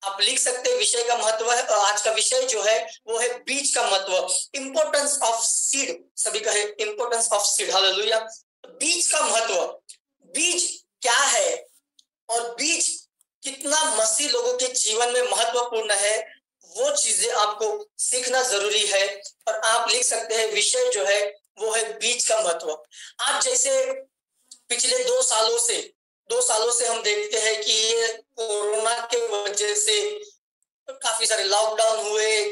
आप लिख सकते हैं विषय का महत्व है। आज का विषय जो है वो है बीज का महत्व, इंपोर्टेंस ऑफ सीड। सभी कहे इंपोर्टेंस ऑफ सीड। हालेलुया। बीज का महत्व, बीज क्या है और बीज कितना मसीह लोगों के जीवन में महत्वपूर्ण है, वो चीजें आपको सीखना जरूरी है। और आप लिख सकते हैं विषय जो है वो है बीज का महत्व। आज जैसे पिछले 2 सालों से हम देखते हैं कि ये कोरोना के वजह से काफी सारे लॉकडाउन हुए,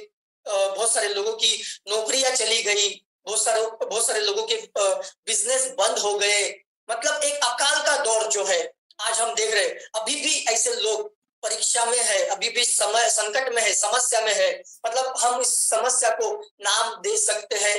बहुत सारे लोगों की नौकरियां चली गई, बहुत सारे लोगों के बिजनेस बंद हो गए। मतलब एक अकाल का दौर जो है आज हम देख रहे हैं। अभी भी ऐसे लोग परीक्षा में है, अभी भी समय संकट में है, समस्या में है। मतलब हम इस समस्या को नाम दे सकते हैं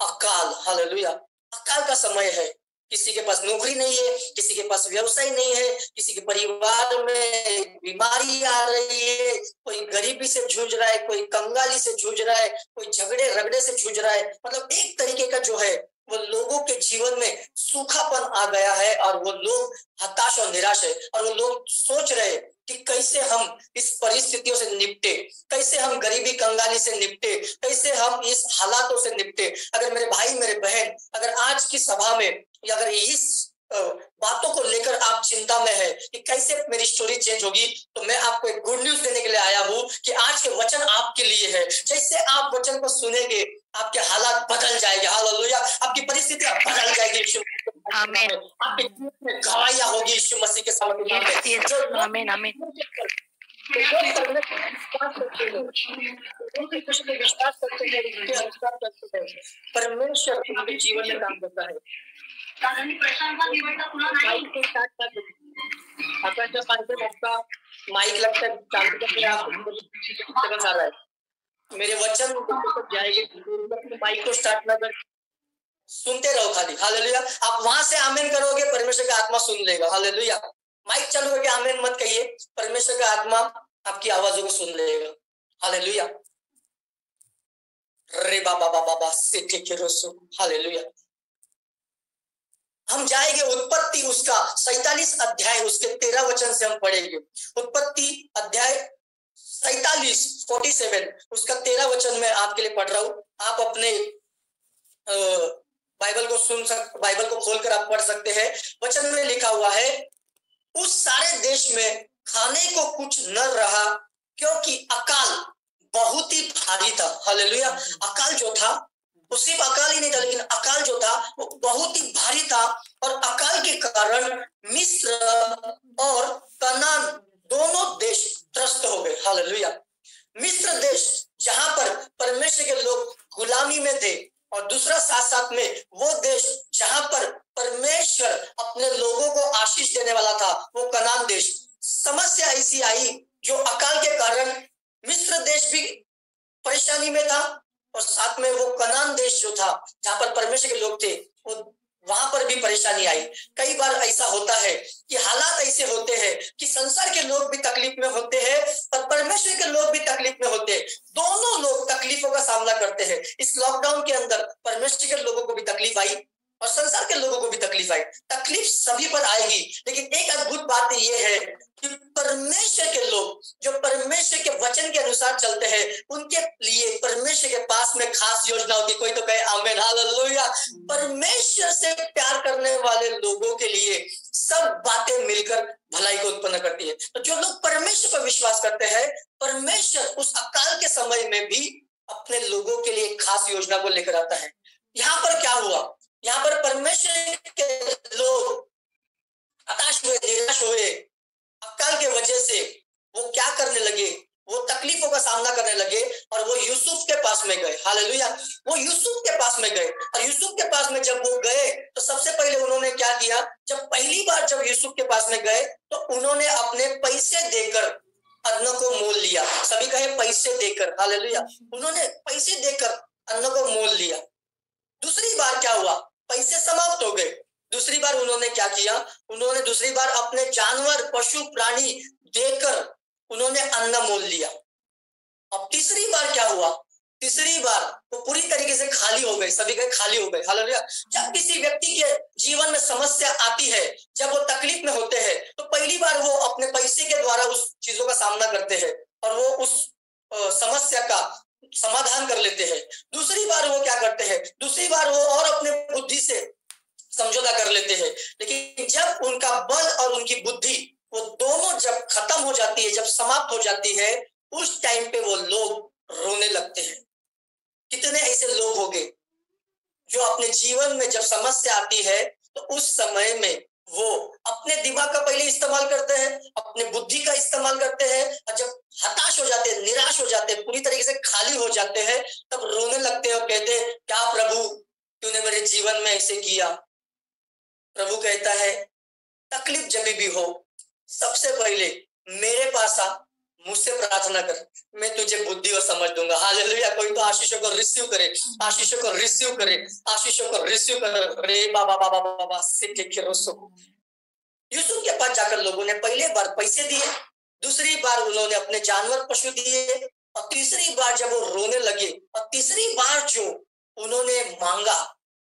अकाल। हालेलुया। अकाल का समय है। किसी के पास नौकरी नहीं है, किसी के पास व्यवसाय नहीं है, किसी के परिवार में बीमारी आ रही है, कोई गरीबी से जूझ रहा है, कोई कंगाली से जूझ रहा है, कोई झगड़े रगड़े से जूझ रहा है। मतलब एक तरीके का जो है वो लोगों के जीवन में सूखापन आ गया है और वो लोग हताश और निराश है। और वो लोग सोच रहे कि कैसे हम इस परिस्थितियों से निपटे, कैसे हम गरीबी कंगाली से निपटे, कैसे हम इस हालातों से निपटे। अगर मेरे भाई मेरे बहन, अगर आज की सभा में या अगर इस बातों को लेकर आप चिंता में है कि कैसे मेरी स्टोरी चेंज होगी, तो मैं आपको एक गुड न्यूज देने के लिए आया हूं कि आज के वचन आपके लिए है। जैसे आप वचन को सुनेंगे आपके हालात बदल जाएंगे। हालेलुया। आपकी परिस्थितियां बदल जाएगी यीशु मसीह के नाम में। आपके जीवन में गवाहियां होगी यीशु मसीह के नाम में। जो आमीन आमीन। विश्वास करते हैं परमेश्वर उनके जीवन में काम करता है। माइक लगता है चालू करके आ रहा है। मेरे वचन जाएंगे, माइक को स्टार्ट ना कर, सुनते रहो खाली। हालेलुया। आप वहां से आमीन करोगे, परमेश्वर का आत्मा सुन लेगा। हालेलुया। माइक चालू करके आमीन मत कहिए, परमेश्वर का आत्मा आपकी आवाजों को सुन लेगा। हालेलुया। रे बाबा बाबा से ठीक है। हालेलुया। हम जाएंगे उत्पत्ति उसका 47 अध्याय उसके 13 वचन से हम पढ़ेंगे। उत्पत्ति अध्याय 47 उसका 13 वचन में आपके लिए पढ़ रहा हूं। आप अपने बाइबल को खोलकर आप पढ़ सकते हैं। वचन में लिखा हुआ है, उस सारे देश में खाने को कुछ न रहा क्योंकि अकाल बहुत ही भारी था। हालेलुया। अकाल जो था वो सिर्फ अकाल ही नहीं था, लेकिन अकाल जो था वो बहुत ही भारी था। और अकाल के कारण मिस्र और कनान दोनों देश त्रस्त हो गए। हालेलुया। मिस्र देश जहां पर परमेश्वर के लोग गुलामी में थे, और दूसरा साथ साथ में वो देश जहां पर परमेश्वर अपने लोगों को आशीष देने वाला था, वो कनान देश। समस्या ऐसी आई जो अकाल के कारण मिस्र देश भी परेशानी में था, और साथ में वो कनान देश जो था जहां पर परमेश्वर के लोग थे, वो वहां पर भी परेशानी आई। कई बार ऐसा होता है कि हालात ऐसे होते हैं कि संसार के लोग भी तकलीफ में होते हैं और परमेश्वर के लोग भी तकलीफ में होते हैं। दोनों लोग तकलीफों का सामना करते हैं। इस लॉकडाउन के अंदर परमेश्वर के लोगों को भी तकलीफ आई और संसार के लोगों को भी तकलीफ आई। तकलीफ सभी पर आएगी, लेकिन एक अद्भुत बात यह है कि परमेश्वर के लोग जो परमेश्वर के वचन के अनुसार चलते हैं, उनके लिए परमेश्वर के पास में खास योजना होती। कोई तो कहे आमीन। हालेलुया। परमेश्वर से प्यार करने वाले लोगों के लिए सब बातें मिलकर भलाई को उत्पन्न करती है। तो जो लोग परमेश्वर पर विश्वास करते हैं, परमेश्वर उस अकाल के समय में भी अपने लोगों के लिए खास योजना को लेकर आता है। यहाँ पर क्या हुआ? यहाँ पर परमेश्वर के लोग हताश हुए, निराश हुए। अकाल के वजह से वो क्या करने लगे? वो तकलीफों का सामना करने लगे और वो यूसुफ के पास में गए। हालेलुया। वो यूसुफ के पास में गए, और यूसुफ के पास में जब वो गए तो सबसे पहले उन्होंने क्या किया? जब पहली बार जब यूसुफ के पास में गए तो उन्होंने अपने पैसे देकर अन्न को मोल लिया। सभी कहे पैसे देकर। हालेलुया। उन्होंने पैसे देकर अन्न को मोल लिया। दूसरी बार क्या हुआ? पैसे समाप्त हो गए। दूसरी बार उन्होंने क्या किया? उन्होंने दूसरी बार अपने जानवर पशु प्राणी देकर उन्होंने अन्न मोल लिया। अब तीसरी बार क्या हुआ? तीसरी बार वो पूरी तरीके से खाली हो गए। सभी कहे खाली हो गए। हालेलुया। जब किसी व्यक्ति के जीवन में समस्या आती है, जब वो तकलीफ में होते हैं, तो पहली बार वो अपने पैसे के द्वारा उस चीजों का सामना करते हैं, और वो उस समस्या का समाधान कर लेते हैं। दूसरी बार वो क्या करते हैं, दूसरी बार वो और अपने बुद्धि से समझौता कर लेते हैं। लेकिन जब उनका बल और उनकी बुद्धि वो दोनों जब खत्म हो जाती है, जब समाप्त हो जाती है, उस टाइम पे वो लोग रोने लगते हैं। कितने ऐसे लोग होंगे जो अपने जीवन में जब समस्या आती है तो उस समय में वो अपने दिमाग का पहले इस्तेमाल करते हैं, अपने बुद्धि का इस्तेमाल करते हैं, और जब हताश हो जाते हैं, निराश हो जाते हैं, पूरी तरीके से खाली हो जाते हैं, तब रोने लगते हैं और कहते हैं, क्या प्रभु तूने मेरे जीवन में ऐसे किया। प्रभु कहता है, तकलीफ जब भी हो सबसे पहले मेरे पास आ, मुझसे प्रार्थना कर, मैं तुझे बुद्धि और समझ दूंगा। हालेलुया। कोई तो आशीषों को रिसीव करे, आशीषों को रिसीव करे, आशीषों को रिसीव करे। बाबा बाबा बाबा से यूसुफ के पास जाकर लोगों ने पहले बार पैसे दिए, दूसरी बार उन्होंने अपने जानवर पशु दिए, और तीसरी बार जब वो रोने लगे और तीसरी बार जो उन्होंने मांगा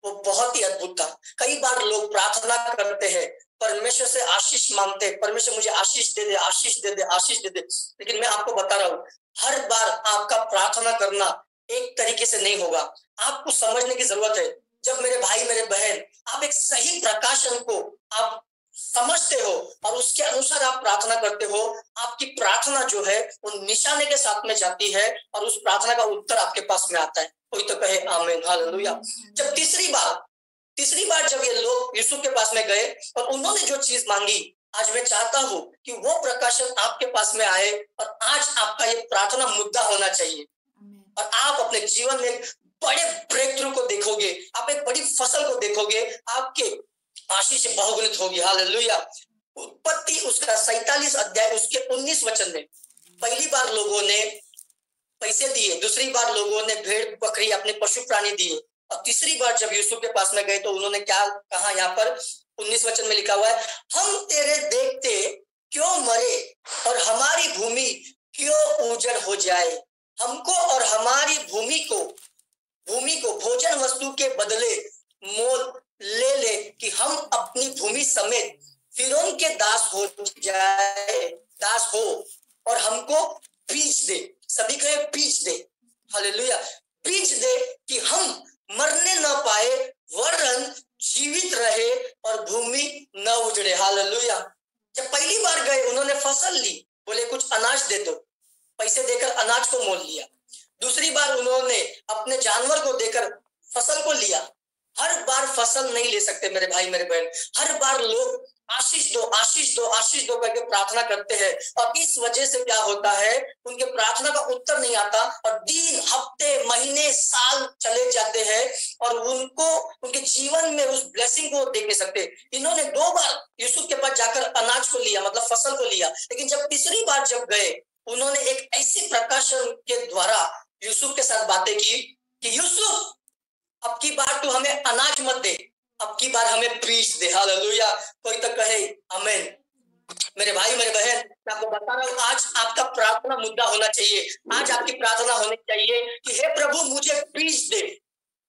वो बहुत ही अद्भुत था। कई बार लोग प्रार्थना करते हैं, परमेश्वर से आशीष मांगते हैं, परमेश्वर मुझे आशीष दे दे, आशीष दे दे, आशीष दे दे। लेकिन मैं आपको बता रहा हूँ, हर बार आपका प्रार्थना करना एक तरीके से नहीं होगा। आपको समझने की जरूरत है, जब मेरे भाई मेरे बहन आप एक सही प्रकाशन को आप समझते हो और उसके अनुसार आप प्रार्थना करते हो, आपकी प्रार्थना जो है वो निशाने के साथ में जाती है और उस प्रार्थना का उत्तर आपके पास में आता है। कोई तो कहे आमीन, हालेलुया। जब तीसरी बार जब ये लोग यूसुफ के पास में गए और उन्होंने जो चीज मांगी, आज मैं चाहता हूं कि वो प्रकाशन आपके पास में आए और आज आपका ये प्रार्थना मुद्दा होना चाहिए और आप अपने जीवन में बड़े ब्रेक थ्रू को देखोगे, आप एक बड़ी फसल को देखोगे, आपके आशीष बहुगुणित होगी। हालेलुया। उत्पत्ति उसका 47 अध्याय उसके 19 वचन में पहली बार लोगों ने पैसे दिए, दूसरी बार लोगों ने भेड़ बकरी अपने पशु प्राणी दिए, और तीसरी बार जब यूसुफ के पास में गए तो उन्होंने क्या कहा, यहाँ पर 19 वचन में लिखा हुआ है, हम तेरे देखते क्यों मरे और हमारी भूमि क्यों उजड़ हो जाए। हमको और हमारी भूमि को भोजन वस्तु के बदले मोल ले ले कि हम अपनी भूमि समेत फिरौन के दास हो और हमको बीज दे। सभी कहे बीज दे। हालेलुया। बीज दे कि हम मरने न पाए वरन जीवित रहे और भूमि न उजड़े। हालेलुया। जब पहली बार गए उन्होंने फसल ली, बोले कुछ अनाज दे दो, पैसे देकर अनाज को मोल लिया। दूसरी बार उन्होंने अपने जानवर को देकर फसल को लिया। हर बार फसल नहीं ले सकते मेरे भाई मेरे बहन, हर बार लोग आशीष दो, आशीष दो, आशीष दो करके प्रार्थना करते हैं और इस वजह से क्या होता है, उनके प्रार्थना का उत्तर नहीं आता और दिन हफ्ते महीने साल चले जाते हैं और उनको उनके जीवन में उस ब्लेसिंग को देख नहीं सकते। इन्होंने 2 बार यूसुफ के पास जाकर अनाज को लिया, मतलब फसल को लिया, लेकिन जब तीसरी बार जब गए उन्होंने एक ऐसे प्रकाशन के द्वारा यूसुफ के साथ बातें की कि यूसुफ अब की बार तू हमें अनाज मत दे, अब की बार हमें बीज दे। हालेलुया। कोई तो कहे आमीन। मेरे भाई मेरे बहन, मैं आपको बता रहा हूँ, आज आपका प्रार्थना मुद्दा होना चाहिए। आज आपकी प्रार्थना होनी चाहिए कि हे प्रभु मुझे बीज दे।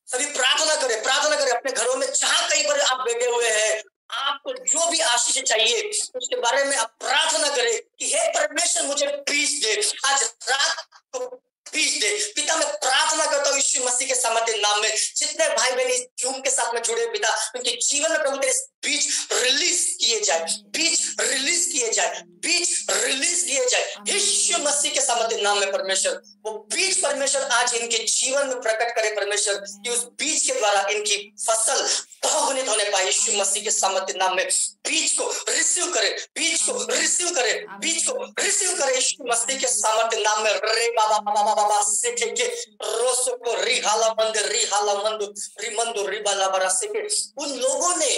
सभी प्रार्थना करें अपने घरों में, जहां कहीं पर आप बैठे हुए हैं, आपको जो भी आशीष चाहिए उसके बारे में आप प्रार्थना करें कि हे परमेश्वर मुझे बीज दे, आज रात को बीज दे। पिता मैं प्रार्थना करता हूँ यीशु मसीह के सामर्थ्य नाम में, जितने भाई बहन इस जूम के साथ में जुड़े पिता, उनके जीवन में प्रभु तेरे बीज रिलीज किए जाए, बीज रिलीज किए जाए, बीज रिलीज किए जाए यीशु मसीह के सामर्थ्य नाम में। परमेश्वर वो बीज परमेश्वर आज इनके जीवन में प्रकट करे परमेश्वर, कि उस बीज के द्वारा इनकी फसल बहुगुणित होने पाए यीशु मसीह के सामर्थ्य नाम में। बीज को रिसीव करे, बीज को रिसीव करे, बीज को रिसीव करे यीशु मसीह के सामर्थ्य नाम में। रे बाबा बाबा बाबा से के रोसो को रिहाला मंदो रिमंदो रिबाला बरा से के उन लोगों ने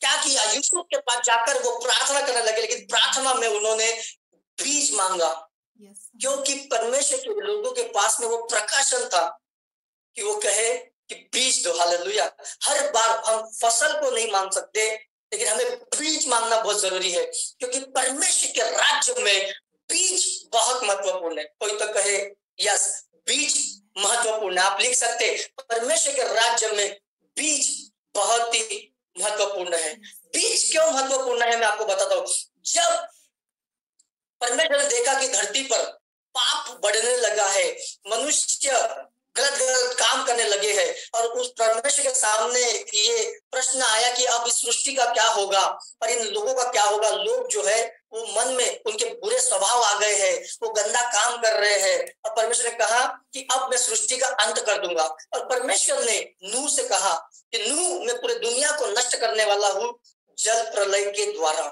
क्या किया, यूसुफ के पास जाकर वो प्रार्थना करने लगे, लेकिन प्रार्थना में उन्होंने बीज मांगा, क्योंकि परमेश्वर के लोगों के पास में वो प्रकाशन था कि वो कहे कि बीज दो। हालेलुया। हर बार हम फसल को नहीं मांग सकते, लेकिन हमें बीज मांगना बहुत जरूरी है, क्योंकि परमेश्वर के राज्य में बीज बहुत महत्वपूर्ण है। कोई तो कहे यस, बीज महत्वपूर्ण है। आप लिख सकते परमेश्वर के राज्य में बीज बहुत ही महत्वपूर्ण है। बीज क्यों महत्वपूर्ण है मैं आपको बताता हूँ। जब परमेश्वर ने देखा कि धरती धरती पर पाप बढ़ने लगा है, मनुष्य गलत गलत काम करने लगे हैं, और उस परमेश्वर के सामने ये प्रश्न आया कि अब इस सृष्टि का क्या होगा और इन लोगों का क्या होगा। लोग जो है वो मन में उनके बुरे स्वभाव आ गए हैं, वो गंदा काम कर रहे हैं, और परमेश्वर ने कहा कि अब मैं सृष्टि का अंत कर दूंगा। और परमेश्वर ने नूह से कहा कि नूह, मैं पूरे दुनिया को नष्ट करने वाला हूँ जल प्रलय के द्वारा।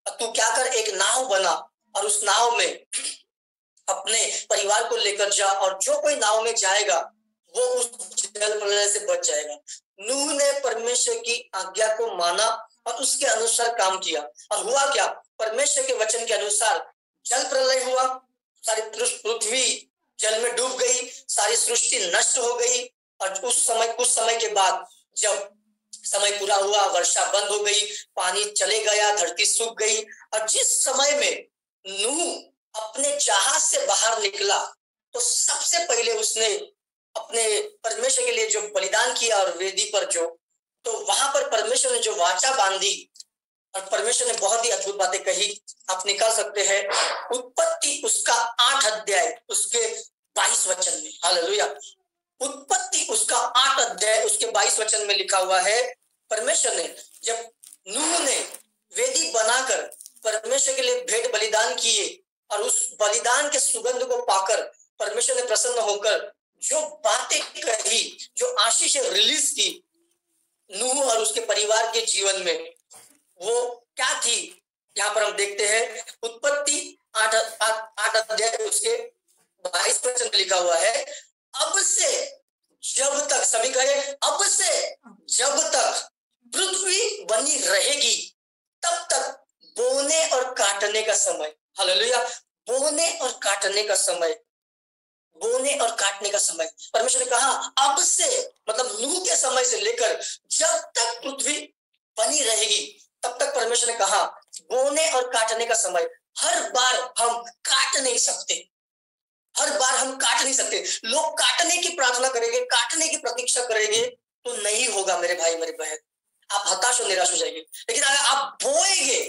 तू क्या कर, एक नाव बना और उस नाव में अपने परिवार को लेकर जा, और जो कोई नाव में जाएगा वो उस जल प्रलय से बच जाएगा। नूह ने परमेश्वर की आज्ञा को माना और उसके अनुसार काम किया, और हुआ क्या, परमेश्वर के वचन के अनुसार जल प्रलय हुआ, सारी पृथ्वी जल में डूब गई, सारी सृष्टि नष्ट हो गई। और कुछ समय के बाद जब समय पूरा हुआ, वर्षा बंद हो गई, पानी चले गया, धरती सूख गई। और जिस समय में नूह अपने जहाज से बाहर निकला तो सबसे पहले उसने अपने परमेश्वर के लिए जो बलिदान किया, और वेदी पर जो, तो वहां पर परमेश्वर ने जो वाचा बांधी, और परमेश्वर ने बहुत ही अद्भुत बातें कही। आप निकाल सकते हैं उत्पत्ति उसका 8 अध्याय उसके 22 वचन में। हालेलुया। उत्पत्ति उसका 8 अध्याय उसके 22 वचन में लिखा हुआ है, परमेश्वर ने जब नूह ने वेदी बनाकर परमेश्वर के लिए भेंट बलिदान किए, और उस बलिदान के सुगंध को पाकर परमेश्वर ने प्रसन्न होकर जो बातें कही, जो आशीष रिलीज की नूह और उसके परिवार के जीवन में, वो क्या थी, यहाँ पर हम देखते हैं। उत्पत्ति 8 अध्याय उसके 22 वचन में लिखा हुआ है, अब से जब तक, सभी कहे, अब से जब तक पृथ्वी बनी रहेगी तब तक बोने और काटने का समय। हालेलुया। बोने और काटने का समय, बोने और काटने का समय। परमेश्वर ने कहा अब से, मतलब नूह के समय से लेकर जब तक पृथ्वी बनी रहेगी तब तक परमेश्वर ने कहा बोने और काटने का समय। हर बार हम काट नहीं सकते, हर बार हम काट नहीं सकते। लोग काटने की प्रार्थना करेंगे, काटने की प्रतीक्षा करेंगे तो नहीं होगा मेरे भाई मेरी बहन, आप हताश और निराश हो जाएंगे। लेकिन अगर आप बोएंगे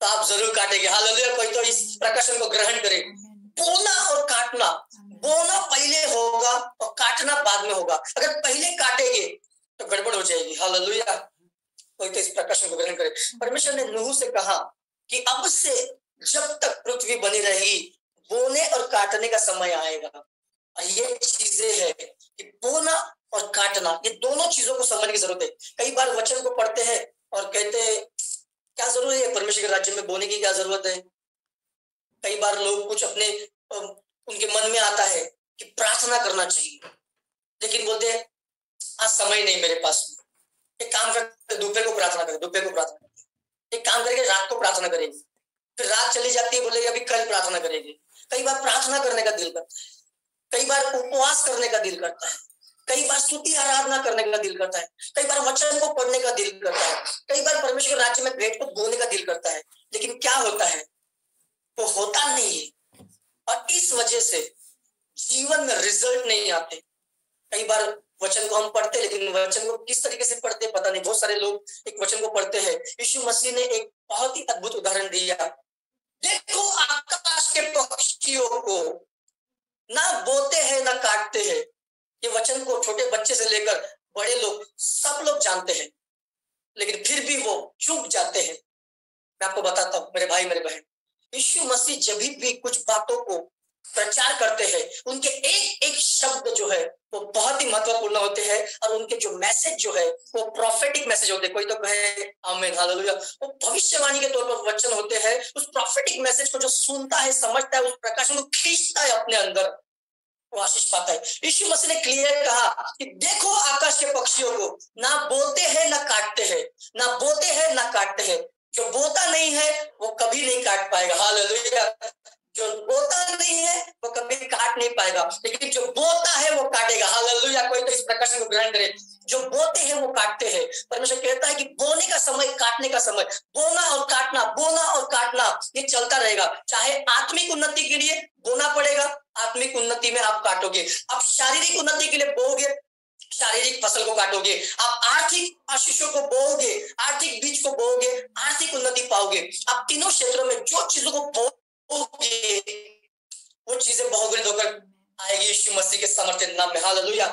तो आप जरूर काटेंगे। हालेलुया। कोई तो इस प्रकाशन को ग्रहण करे। बोना और काटना, बोना पहले होगा और काटना बाद में होगा। अगर पहले काटेंगे तो गड़बड़ हो जाएगी। हालेलुया। कोई तो इस प्रकाशन को ग्रहण करे। परमेश्वर ने नूह से कहा कि अब से जब तक पृथ्वी बनी रहेगी बोने और काटने का समय आएगा। और ये चीजें है कि बोना और काटना, ये दोनों चीजों को समझने की जरूरत है। कई बार वचन को पढ़ते हैं और कहते हैं क्या जरूरत है परमेश्वर के राज्य में बोने की, क्या जरूरत है। कई बार लोग कुछ अपने उनके मन में आता है कि प्रार्थना करना चाहिए, लेकिन बोलते हैं आज समय नहीं मेरे पास, एक काम करते दोपहर को प्रार्थना करें, दोपहर को प्रार्थना करें, एक काम करके रात को प्रार्थना करेंगे, फिर रात चली जाती है, बोलेगी अभी कल प्रार्थना करेंगे। कई बार प्रार्थना करने का दिल करता है, कई बार उपवास करने का दिल करता है, कई बार स्तुति आराधना करने का दिल करता है, कई बार वचन को पढ़ने का दिल करता है, कई बार परमेश्वर के राज्य में भेंट को बोने का दिल करता है, लेकिन क्या होता है वो होता नहीं है। और इस वजह से जीवन में रिजल्ट नहीं आते। कई बार वचन को हम पढ़ते लेकिन वचन को किस तरीके से पढ़ते पता नहीं। बहुत सारे लोग एक वचन को पढ़ते हैं। यीशु मसीह ने एक बहुत ही अद्भुत उदाहरण दिया, देखो आकाश के पक्षियों को, ना बोते हैं ना काटते हैं। ये वचन को छोटे बच्चे से लेकर बड़े लोग सब लोग जानते हैं, लेकिन फिर भी वो चूक जाते हैं। मैं आपको बताता हूँ मेरे भाई मेरे बहन, यीशु मसीह जब भी कुछ बातों को प्रचार करते हैं, उनके एक एक शब्द जो है वो बहुत ही महत्वपूर्ण होते हैं, और उनके जो मैसेज जो है वो प्रोफेटिक मैसेज होते हैं। कोई तो कहे आमीन हालेलुया। वो भविष्यवाणी के तौर पर वचन होते हैं। उस प्रोफेटिक मैसेज को जो सुनता है, समझता है, उस प्रकाशन को खींचता है अपने अंदर, वो आशीष पाता है। यीशु मसीह ने क्लियर कहा कि देखो आकाश के पक्षियों को, ना बोते हैं ना काटते हैं, ना बोते हैं ना काटते हैं। जो बोता नहीं है वो कभी नहीं काट पाएगा। हालेलुया। जो बोता नहीं है वो कभी काट नहीं पाएगा, लेकिन जो बोता है वो काटेगा। हालेलुया। कोई तो इस प्रकाशन को ग्रहण करे। जो बोते हैं वो काटते हैं। परमेश्वर कहता है कि बोने का समय, काटने का समय, बोना और काटना, बोना और काटना ये चलता रहेगा। चाहे आत्मिक उन्नति के लिए बोना पड़ेगा, आत्मिक उन्नति में आप काटोगे। आप शारीरिक उन्नति के लिए बोओगे, शारीरिक फसल को काटोगे। आप आर्थिक आशीषों को बोओगे, आर्थिक बीज को बोओगे, आर्थिक उन्नति पाओगे। आप तीनों क्षेत्रों में जो चीजों को बोओगे चीजें बहुगुणित होकर आएगी यीशु मसीह के सामर्थ्य नाम में। हालेलुया।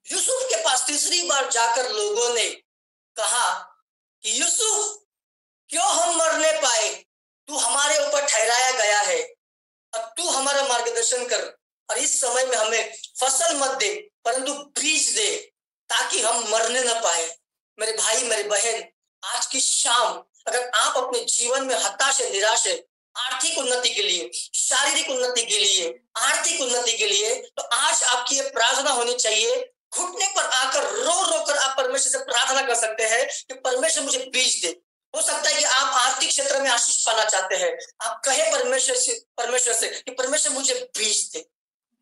यूसुफ के पास तीसरी बार जाकर लोगों ने कहा कि यूसुफ, क्यों हम मरने पाए? तू हमारे ऊपर ठहराया गया है, अब तू हमारा मार्गदर्शन कर और इस समय में हमें फसल मत दे परंतु बीज दे ताकि हम मरने न पाए। मेरे भाई मेरे बहन, आज की शाम अगर आप अपने जीवन में हताश है, निराश है, आर्थिक उन्नति के लिए, शारीरिक उन्नति के लिए, आर्थिक उन्नति के लिए, तो आज आपकी ये प्रार्थना होनी चाहिए। घुटने पर आकर रो रो कर आप परमेश्वर से प्रार्थना कर सकते हैं कि परमेश्वर मुझे बीज दे। हो सकता है कि आप आर्थिक क्षेत्र में आशीष पाना चाहते हैं, आप कहे परमेश्वर से कि परमेश्वर मुझे बीज दे।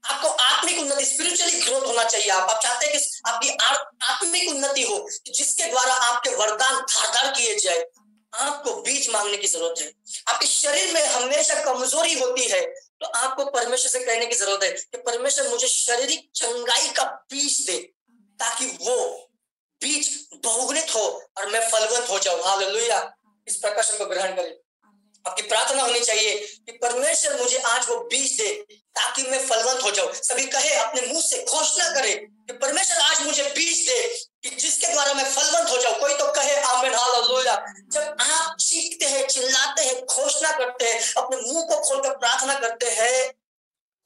आपको आत्मिक उन्नति, स्पिरिचुअली ग्रोथ होना चाहिए। आप चाहते हैं कि आपकी आत्मिक उन्नति हो जिसके द्वारा आपके वरदान धार किए जाए, आपको बीज मांगने की जरूरत है। आपके शरीर में हमेशा कमजोरी होती है तो आपको परमेश्वर से कहने की जरूरत है कि परमेश्वर मुझे शारीरिक चंगाई का बीज दे ताकि वो बीज बहुगुणित हो और मैं फलवंत हो जाऊं। हालेलुया। इस प्रकाशन को ग्रहण करें। आपकी प्रार्थना होनी चाहिए कि परमेश्वर मुझे आज वो बीज दे ताकि मैं फलवंत हो जाऊं। सभी कहे, अपने मुंह से घोषणा करें कि परमेश्वर आज मुझे बीज दे कि जिसके द्वारा मैं फलवंत हो जाऊं। कोई तो कहे आमीन। हालेलुया। जब आप चीखते हैं, चिल्लाते हैं, घोषणा करते हैं, अपने मुंह को खोलकर प्रार्थना करते हैं,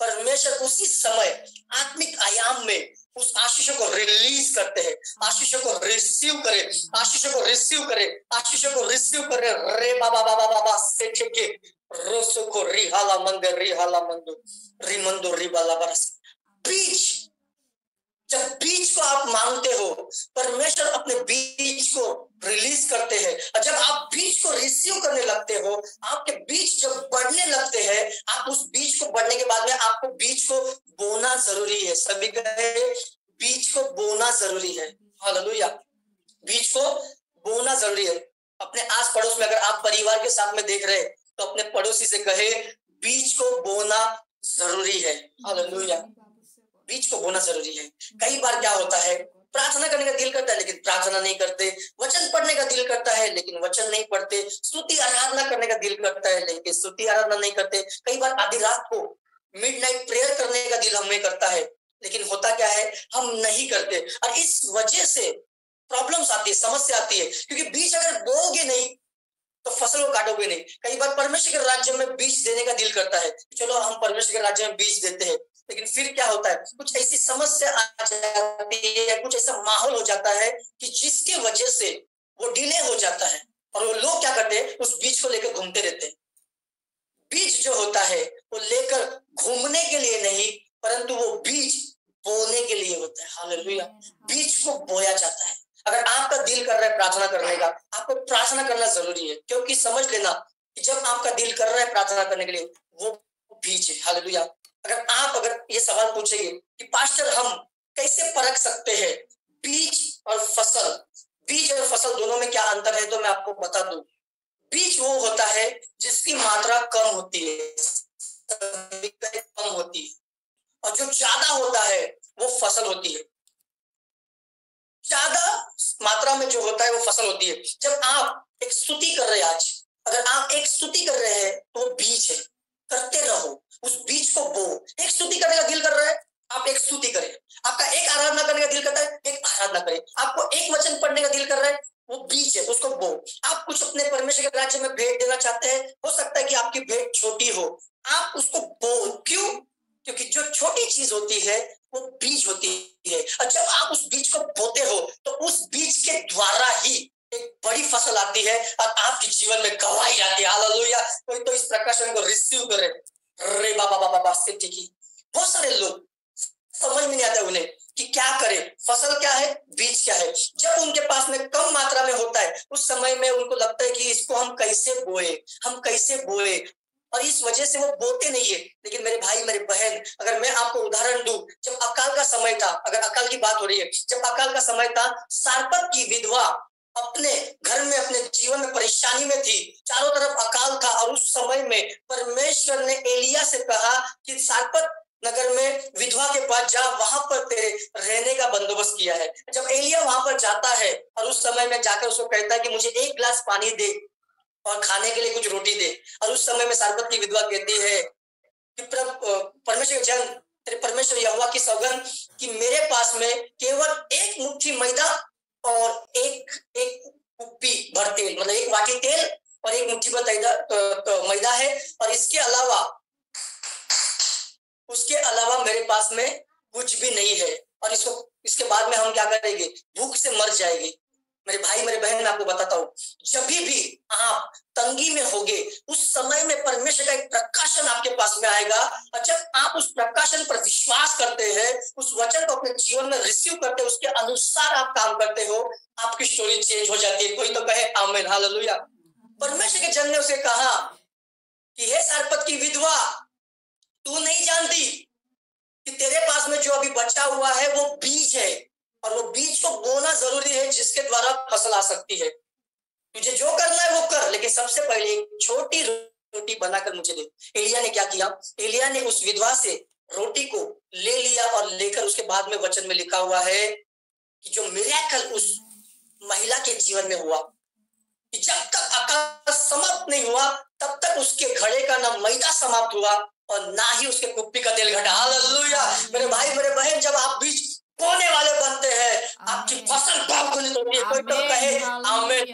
परमेश्वर उसी समय आत्मिक आयाम में उस आशीषों को रिलीज करते हैं। आशीषों को रिसीव करे, आशीषों को रिसीव करे, आशीषों को रिसीव करे। रे बाबा बाबा बाबा से के रोसो को रिहाला मंदर रिहाला मंदो रिमंदो रिबाला बरस। बीज, जब बीज को आप मांगते हो, परमेश्वर अपने बीज को रिलीज करते हैं और जब आप बीज को रिसीव करने लगते हो, आपके बीज जब बढ़ने लगते हैं, आप उस बीज को बढ़ने के बाद में आपको बीज को बोना जरूरी है। सभी कहे बीज को बोना जरूरी है। हालेलुया। बीज को बोना जरूरी है। अपने आस पड़ोस में अगर आप परिवार के साथ में देख रहे हैं तो अपने पड़ोसी से कहे बीज को बोना जरूरी है। हालेलुया। बीज को बोना जरूरी है। कई बार क्या होता है, प्रार्थना करने का दिल करता है लेकिन प्रार्थना नहीं करते, वचन पढ़ने का दिल करता है लेकिन वचन नहीं पढ़ते, स्तुति आराधना करने का दिल करता है लेकिन स्तुति आराधना नहीं करते। कई बार आधी रात को मिडनाइट प्रेयर करने का दिल हमें करता है लेकिन होता क्या है, हम नहीं करते और इस वजह से प्रॉब्लम्स आती है, समस्या आती है। क्योंकि बीज अगर बोओगे नहीं तो फसल को काटोगे नहीं। कई बार परमेश्वर के राज्य में बीज देने का दिल करता है, चलो हम परमेश्वर के राज्य में बीज देते हैं, लेकिन फिर क्या होता है, कुछ ऐसी समस्या आ जाती है या कुछ ऐसा माहौल हो जाता है कि जिसके वजह से वो डिले हो जाता है और वो लोग क्या करते हैं, उस बीज को लेकर घूमते रहते हैं। बीज जो होता है वो लेकर घूमने के लिए नहीं परंतु वो बीज बोने के लिए होता है। हालेलुया। बीज को बोया जाता है। अगर आपका दिल कर रहा है प्रार्थना करने का, आपको प्रार्थना करना जरूरी है, क्योंकि समझ लेना कि जब आपका दिल कर रहा है प्रार्थना करने के लिए, वो बीज है। हालेलुया। अगर ये सवाल पूछेंगे कि पास्टर हम कैसे परख सकते हैं बीज और फसल, बीज और फसल दोनों में क्या अंतर है, तो मैं आपको बता दूं। बीज वो होता है जिसकी मात्रा कम होती है, कम होती है, और जो ज्यादा होता है वो फसल होती है। ज्यादा मात्रा में जो होता है वो फसल होती है। जब आप एक स्तुति कर रहे हैं, आज अगर आप एक स्तुति कर रहे हैं तो वो बीज है, करते रहो, उस बीज को बो। एक स्तुति करने का दिल कर रहा है, आप एक स्तुति करें। आपका एक आराधना करने का दिल करता है, एक आराधना करें। आपको एक वचन पढ़ने का दिल कर रहा है, वो बीज है, उसको बो। आप कुछ अपने परमेश्वर के राज्य में भेंट देना चाहते हैं, हो सकता है कि आपकी भेंट छोटी हो, आप उसको बो। क्यों? क्योंकि जो छोटी चीज होती है वो बीज होती है, और जब आप उस बीज को बोते हो तो उस बीज के द्वारा ही एक बड़ी फसल आती है और आपके जीवन में गवाही आती है। हालेलुया। कोई तो इस प्रकाशन को रिसीव करे। रे बाबा बाबा बाबा से टिकी। बहुत सारे लोग समझ में नहीं आता उन्हें कि क्या करे, फसल क्या है, बीज क्या है। जब उनके पास में कम मात्रा में होता है उस समय में उनको लगता है कि इसको हम कैसे बोए, हम कैसे बोए, और इस वजह से वो बोते नहीं है। लेकिन मेरे भाई मेरे बहन, अगर मैं आपको उदाहरण दूं, जब अकाल का समय था, अगर अकाल की बात हो रही है, जब अकाल का समय था, सारपत की विधवा अपने घर में अपने जीवन में परेशानी में थी, चारों तरफ अकाल था, और उस समय में परमेश्वर ने एलिया से कहा कि सारपत नगर में विधवा के पास जा, वहां पर तेरे रहने का बंदोबस्त किया है। जब एलिया वहां पर जाता है और उस समय में जाकर उसको कहता है कि मुझे एक गिलास पानी दे और खाने के लिए कुछ रोटी दे, और उस समय में सारपत की विधवा कहती है कि परमेश्वर जन, तेरे परमेश्वर यहोवा की सौगंध कि मेरे पास में केवल एक मुट्ठी मैदा और एक कुप्पी भर तेल, मतलब एक वाटी तेल और एक मुट्ठी भर मैदा है, और उसके अलावा मेरे पास में कुछ भी नहीं है। और इसके बाद में हम क्या करेंगे? भूख से मर जाएंगे। मेरे भाई मेरे बहन, मैं आपको बताता हूँ, जब भी आप तंगी में होगे उस समय में परमेश्वर का एक प्रकाशन आपके पास में आएगा, और जब आप उस प्रकाशन पर विश्वास करते हैं, उस वचन को अपने जीवन में रिसीव करते हैं, उसके अनुसार आप काम करते हो, आपकी स्टोरी चेंज हो जाती है। कोई तो कहे आमीन, हालेलुया। परमेश्वर के जन ने उसे कहा कि हे सारपत की विधवा, तू नहीं जानती कि तेरे पास में जो अभी बचा हुआ है वो बीज है, और वो बीज को बोना जरूरी है जिसके द्वारा फसल आ सकती है। तुझे जो करना है वो कर, लेकिन सबसे पहले एक छोटी रोटी बनाकर मुझे दे। एलिया ने क्या किया? एलिया ने उस विधवा से रोटी को ले लिया, और लेकर उसके बाद में वचन में लिखा हुआ है कि जो मिरेकल उस महिला के जीवन में हुआ, कि जब तक अकाल समाप्त नहीं हुआ तब तक उसके घड़े का ना मैदा समाप्त हुआ और ना ही उसके कुप्पी का तेल घटा। हालेलुया। मेरे भाई मेरे बहन, जब आप बीज बोने वाले बनते हैं, आपकी फसल बहुगुणित होती है। कोई तो कहे आमीन।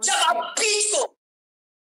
जब आप बीज को